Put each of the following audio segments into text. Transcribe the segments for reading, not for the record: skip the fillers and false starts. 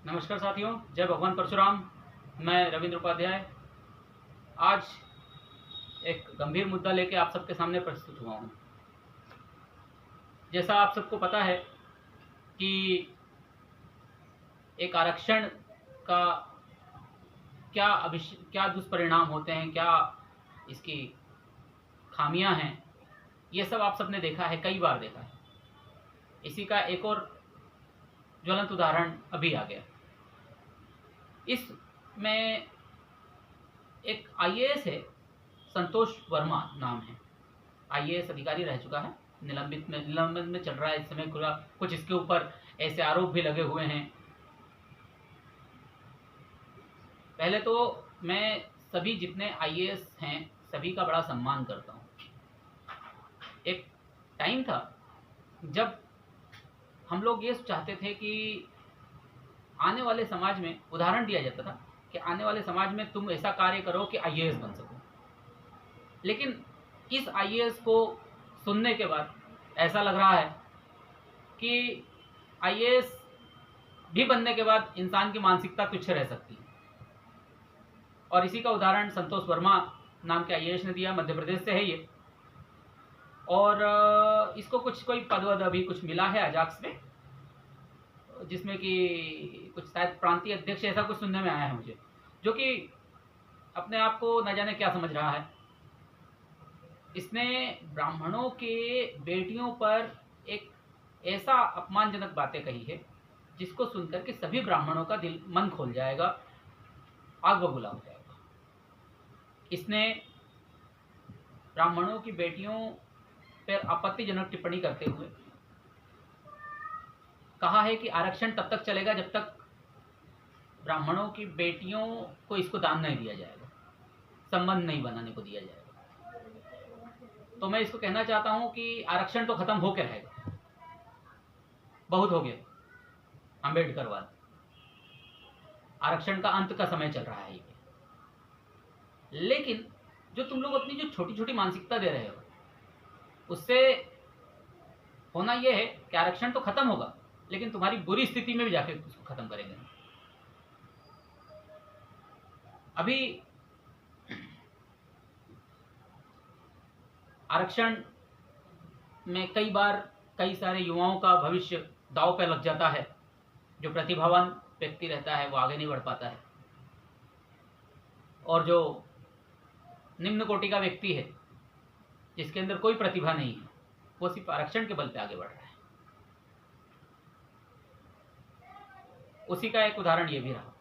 नमस्कार साथियों, जय भगवान परशुराम। मैं रविंद्र उपाध्याय आज एक गंभीर मुद्दा लेके आप सबके सामने प्रस्तुत हुआ हूँ। जैसा आप सबको पता है कि एक आरक्षण का क्या दुष्परिणाम होते हैं, क्या इसकी खामियां हैं, ये सब आप सबने देखा है, कई बार देखा है। इसी का एक और ज्वलंत उदाहरण अभी आ गया। इसमें एक आईएएस है, संतोष वर्मा नाम है। आईएएस अधिकारी रह चुका है, निलंबित में चल रहा है इस समय। कुछ इसके ऊपर ऐसे आरोप भी लगे हुए हैं। पहले तो मैं सभी जितने आईएएस हैं सभी का बड़ा सम्मान करता हूँ। एक टाइम था जब हम लोग ये चाहते थे कि आने वाले समाज में उदाहरण दिया जाता था कि आने वाले समाज में तुम ऐसा कार्य करो कि आईएएस बन सको। लेकिन इस आईएएस को सुनने के बाद ऐसा लग रहा है कि आईएएस भी बनने के बाद इंसान की मानसिकता तुच्छ रह सकती है। और इसी का उदाहरण संतोष वर्मा नाम के आईएएस ने दिया। मध्य प्रदेश से है ये, और इसको कोई पद वद अभी कुछ मिला है अजाक्स में, जिसमें कि कुछ शायद प्रांतीय अध्यक्ष ऐसा कुछ सुनने में आया है मुझे, जो कि अपने आप को न जाने क्या समझ रहा है। इसने ब्राह्मणों के बेटियों पर एक ऐसा अपमानजनक बातें कही है जिसको सुनकर के सभी ब्राह्मणों का मन खोल जाएगा, आग बबूला हो जाएगा। इसने ब्राह्मणों की बेटियों पर आपत्तिजनक टिप्पणी करते हुए कहा है कि आरक्षण तब तक चलेगा जब तक ब्राह्मणों की बेटियों को इसको दान नहीं दिया जाएगा, संबंध नहीं बनाने को दिया जाएगा। तो मैं इसको कहना चाहता हूं कि आरक्षण तो खत्म होकर रहेगा, बहुत हो गया अंबेडकर वाद। आरक्षण का अंत का समय चल रहा है ये। लेकिन जो तुम लोग अपनी जो छोटी छोटी मानसिकता दे रहे हो, उससे होना यह है कि आरक्षण तो खत्म होगा लेकिन तुम्हारी बुरी स्थिति में भी जाके उसको खत्म करेंगे। अभी आरक्षण में कई बार कई सारे युवाओं का भविष्य दांव पे लग जाता है। जो प्रतिभावान व्यक्ति रहता है वो आगे नहीं बढ़ पाता है, और जो निम्न कोटि का व्यक्ति है जिसके अंदर कोई प्रतिभा नहीं है, वो सिर्फ आरक्षण के बल पे आगे बढ़ रहा है। उसी का एक उदाहरण ये भी रहा।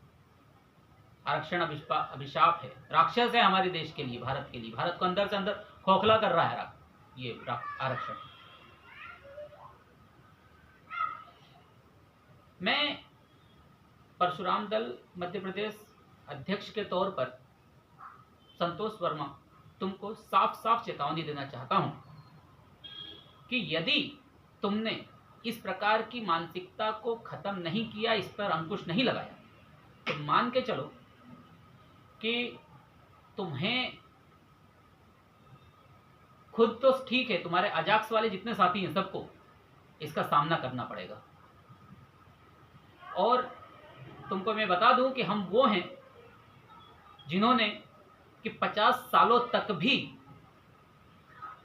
आरक्षण अभिशाप है, राक्षस है हमारे देश के लिए, भारत के लिए। भारत को अंदर से अंदर खोखला कर रहा है ये आरक्षण। मैं परशुराम दल मध्य प्रदेश अध्यक्ष के तौर पर संतोष वर्मा तुमको साफ साफ चेतावनी देना चाहता हूं कि यदि तुमने इस प्रकार की मानसिकता को खत्म नहीं किया, इस पर अंकुश नहीं लगाया, तो मान के चलो कि तुम्हें खुद तो ठीक है, तुम्हारे अजाक्स वाले जितने साथी हैं सबको इसका सामना करना पड़ेगा। और तुमको मैं बता दूं कि हम वो हैं जिन्होंने कि 50 सालों तक भी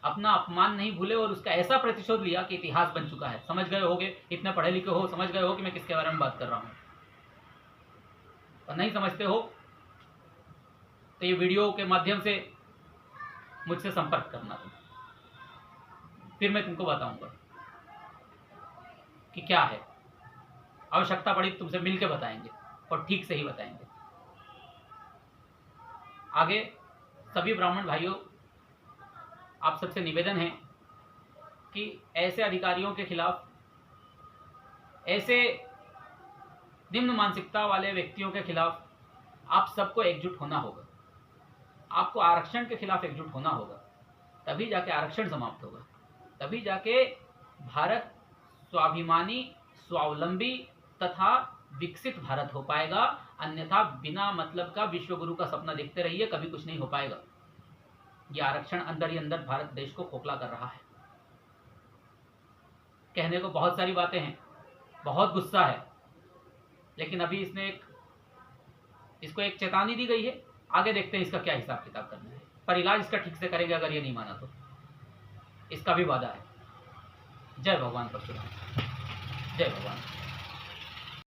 अपना अपमान नहीं भूले और उसका ऐसा प्रतिशोध लिया कि इतिहास बन चुका है। समझ गए होगे, इतने पढ़े लिखे हो, समझ गए हो कि मैं किसके बारे में बात कर रहा हूं। और नहीं समझते हो तो ये वीडियो के माध्यम से मुझसे संपर्क करना तुम, फिर मैं तुमको बताऊंगा कि क्या है। आवश्यकता पड़ी तुमसे मिलकर बताएंगे और ठीक से ही बताएंगे। आगे सभी ब्राह्मण भाइयों, आप सबसे निवेदन है कि ऐसे अधिकारियों के खिलाफ, ऐसे निम्न मानसिकता वाले व्यक्तियों के खिलाफ आप सबको एकजुट होना होगा। आपको आरक्षण के खिलाफ एकजुट होना होगा, तभी जाके आरक्षण समाप्त होगा, तभी जाके भारत स्वाभिमानी, स्वावलंबी तथा विकसित भारत हो पाएगा। अन्यथा बिना मतलब का विश्व गुरु का सपना देखते रहिए, कभी कुछ नहीं हो पाएगा। ये आरक्षण अंदर ही अंदर भारत देश को खोखला कर रहा है। कहने को बहुत सारी बातें हैं, बहुत गुस्सा है, लेकिन अभी इसको एक चेतावनी दी गई है, आगे देखते हैं इसका क्या हिसाब किताब करना है, पर इलाज इसका ठीक से करेंगे अगर ये नहीं माना तो, इसका भी वादा है। जय भगवान परशुराम, जय भगवान।